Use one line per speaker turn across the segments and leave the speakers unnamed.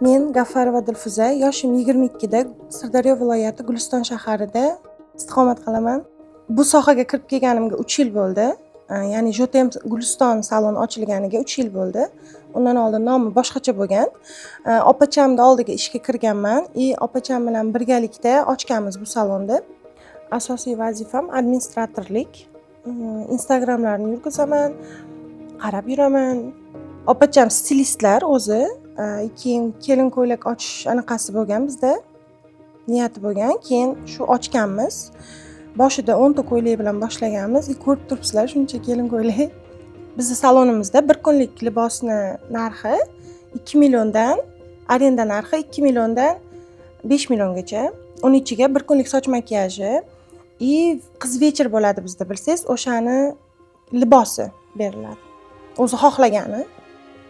Men G'affarova Dilfuza, yoshim 22 da Sirdaryo viloyati Guliston shahrida istiqomat qilaman. Bu sohaga kirib kelganimga 3 yil bo'ldi. Ya'ni JTM Guliston saloni ochilganiga 3 yil bo'ldi. Undan oldin nomi boshqacha bo'lgan. Opachamni oldiga ishga kirganman. Opacham bilan birgalikda ochganmiz bu salonni. Asosiy vazifam administratorlik. Instagramlarni yurgizaman, qarab yuraman. Opacham stilistlar o'zi. Keyin kelin ko'ylak ochish anaqasi bo'lgan bizda. Niyati bo'lgan. Keyin shu ochganmiz. Boshida 10 ta ko'ylak bilan boshlaganmiz. Ko'rib turibsizlar, shuncha kelin ko'ylak. Bizning salonimizda bir kunlik libosni narxi 2 milliondan, arenda narxi 2 milliondan 5 milliongacha. Uning ichiga bir kunlik soch makiyaji, qiz vechir bo'ladi bizda, bilsangiz, o'shani libosi beriladi. O'zi xohlagani.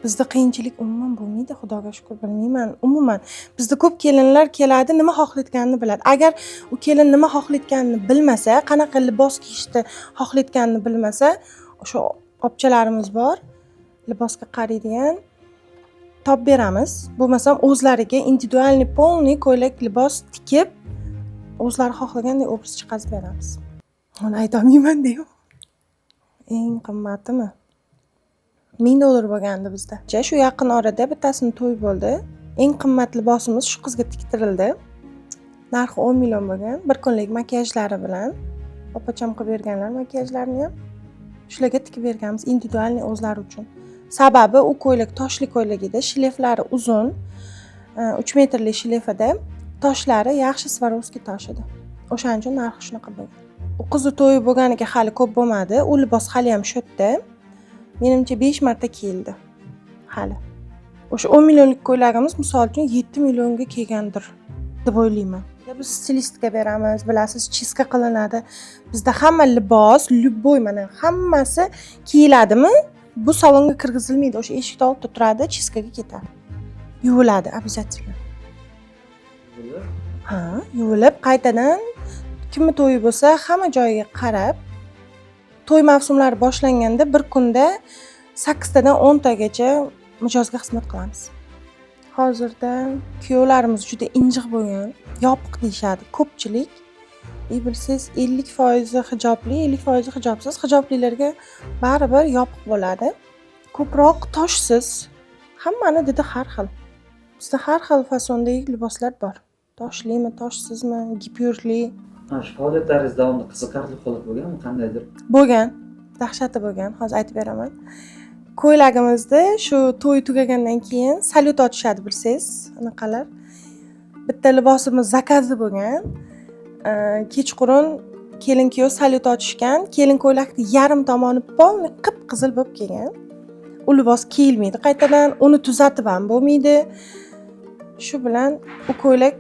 Bizda qiyinchilik umuman bo'lmaydi, xudoga shukr, bilmayman. Umuman bizda ko'p kelinlar keladi, nima xohlayotganini biladi. Agar u kelin nima xohlayotganini bilmasa, qanaqa libos kiyishni xohlayotganini bilmasa, o'sha opchalarimiz bor. Libosga qaraydigan topib beramiz. Bo'lmasam o'zlariga individualniy polniy ko'ylak libos tikib, o'zlari xohlagandek obraz chiqazib beramiz. Uni aytolmayman deyman. Eng qimmatimi $1000 bo'lgandi bizda. Shu yaqin orada bittasini to'y bo'ldi. Eng qimmat libosimiz shu qizga tiktirildi. Narxi 10 million bo'lgan. Bir kunlik makiyajlari bilan opacham qilib berganlar makiyajlarni ham. Shularga tikib berganmiz individualniy o'zlari uchun. Sababi u ko'ylak toshli ko'ylak edi, shileflari uzun. 3 metrli shilefida, toshlari yaxshi Swarovski tosh edi. O'shaning uchun narxi shunaqa bo'lgan. U qizni to'yi bo'lganiga hali ko'p bo'lmadi. U libos hali ham shu yerda. Menimcha 5 marta kiyildi. Hali. O'sha 10 millionlik ko'ylagimiz misol uchun 7 millionga kelgandir deb o'ylayman. Biz stilistga beramiz, bilasiz, chiska qilinadi. Bizda hamma libos, любой mana hammasi kiyiladimi? Bu salonga kirgizilmaydi. O'sha eshikda oldida turadi, chiskaga ketadi. Yuviladi обязательно. Yuvilib qaytadan kimni to'yi bo'lsa, hamma joyiga qarab to'y mavsumlari boshlanganda bir kunda 8 tadan 10 tagacha mijozga xizmat qilamiz. Hozirda kuyovlarimiz juda injiq bo'lgan, yopiq deyshadi ko'pchilik. Bilsangiz 50% hijobli, 50% hijobsiz. Hijoblilarga baribir yopiq bo'ladi. Ko'proq toshsiz. Hammani didi har xil. Bizda har xil fasondagi liboslar bor. Toshlimi, toshsizmi, gipyurli.
Shu faoliyatlaringiz davomida qiziqarli holat bo'lganmi, qandaydir?
Bo'lgan, dahshati bo'lgan, hozir aytib beraman. Ko'ylagimizda shu to'y tugagandan keyin salyut ochishadi, bilsangiz, anaqalar. Bitta libosimiz zakazli bo'lgan. Kechqurun kelin-kuyov salyut ochishgan. Kelin ko'ylakni yarim tomoni polni qip-qizil bo'lib kelgan. U libos kiyilmaydi qaytadan, uni tuzatib ham bo'lmaydi. Shu bilan u ko'ylak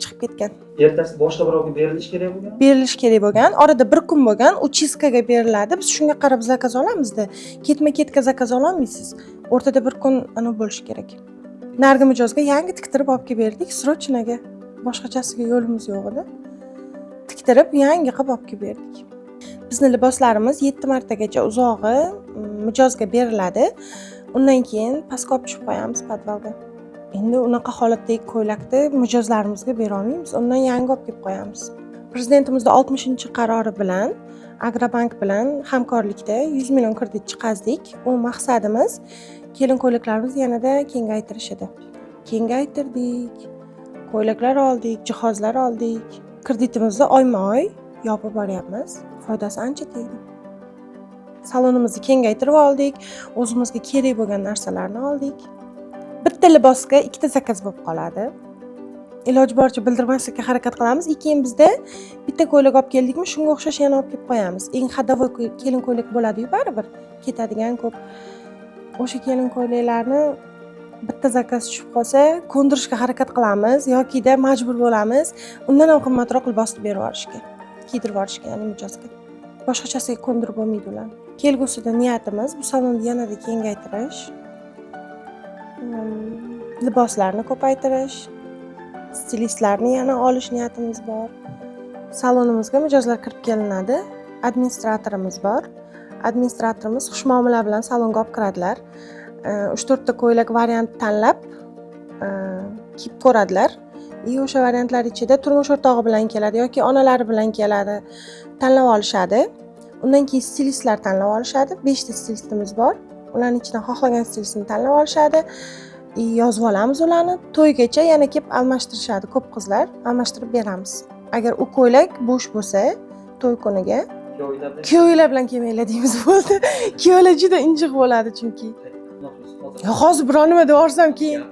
chiqib ketgan.
Ertasi boshqa birovga berilish kerak bo'lgan?
Berilish kerak bo'lgan. Orada bir kun bo'lgan, u chiskaga beriladi. Biz shunga qarab zakaz olamiz-da. Ketma-ketga zakaz olmaysiz. O'rtada bir kun ana bo'lishi kerak. Nargi mijozga yangi tiktirib olib kelib berdik, srochnaga. Boshqachasiga yo'limiz yo'q edi. Tiktirib yangi qilib olib kelib berdik. Bizning liboslarimiz 7 martagacha uzog'i mijozga beriladi. Undan keyin pastga olib tushib qo'yamiz podvalga. Endi unaqa holatdagi ko'ylakni mijozlarimizga bera olmaymiz. Undan yangi olib kelib qo'yamiz. Prezidentimizning 60-qarori bilan Agrobank bilan hamkorlikda 100 million kredit chiqazdik. U maqsadimiz kelin ko'ylaklarimizni yanada kengaytirish edi. Kengaytirdik. Ko'ylaklar oldik, jihozlar oldik. Kreditimizni oyma-oy yopib boryapmiz. Foydasi ancha tegdi. Salonimizni kengaytirib oldik, o'zimizga kerak bo'lgan narsalarni oldik. Bitta libosga 2 ta zakaz bo'lib qoladi. Iloji boricha bildirmaslikka harakat qilamiz. Keyin bizda bitta ko'ylak olib keldikmi, shunga o'xshash yana olib kelib qo'yamiz. Eng hadavoy kelin ko'ylak bo'ladi-yu baribir. Ketadigan ko'p. O'sha kelin ko'ylaklarni bitta zakaz tushib qolsa, ko'ndirishga harakat qilamiz yoki-da majbur bo'lamiz. Undan ham qimmatroq libosni berib yuborishga, kiydirib yuborishga, ya'ni mijozga. Boshqachasiga ko'ndirib bo'lmaydi ular. Kelgusida niyatimiz bu salonni yanada kengaytirish, liboslarni ko'paytirish, stilistlarni yana olish niyatimiz bor. Salonimizga mijozlar kirib kelinadi. Administratorimiz bor. Administratorimiz xushmuomala bilan salonga olib kiradilar. 3-4 ta ko'ylak variant tanlab, kiyib ko'radilar. O'sha variantlar ichida turmush o'rtog'i bilan keladi yoki onalari bilan keladi, tanlab olishadi. Undan keyin stilistlar tanlab olishadi. 5 ta stilistimiz bor. Ularning ichidan xohlagan stilistni tanlab olishadi. Yozib olamiz ularni. To'ygacha yana kelib almashtirishadi ko'p qizlar. Almashtirib beramiz. Agar u ko'ylak bo'sh bo'lsa, to'y kuniga kuyovlar bilan kelmanglar deymiz bo'ldi. Kuyovlar juda injiq bo'ladi chunki. Hozir biror nima deb yuborsam keyin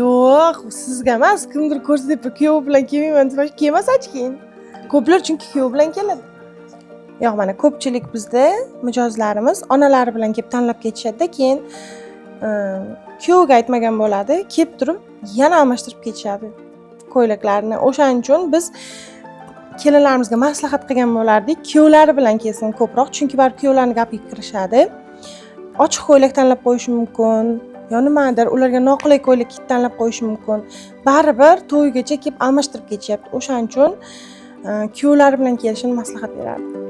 yo'q, sizga emas, kimdir ko'rsa deb kuyov bilan kelmayman deb kelmasachi keyin. Ko'plar chunki kuyov bilan keladi. Yo'q, mana ko'pchilik bizda mijozlarimiz onalari bilan kelib tanlab ketishadi-da, keyin kuyovga aytmagan bo'ladi, kelib turib yana almashtirib ketishadi ko'ylaklarni. O'shaning uchun biz kelinlarimizga maslahat qilgan bo'lardik, kuyovlari bilan kelsin ko'proq, chunki baribir kuyovlarning gapiga kirishadi. Ochiq ko'ylak tanlab qo'yishi mumkin, yo nimadir, ularga noqulay ko'ylak tanlab qo'yishi mumkin. Baribir to'ygacha kelib almashtirib ketishyapti. O'shaning uchun kuyovlari bilan kelishini maslahat berardim.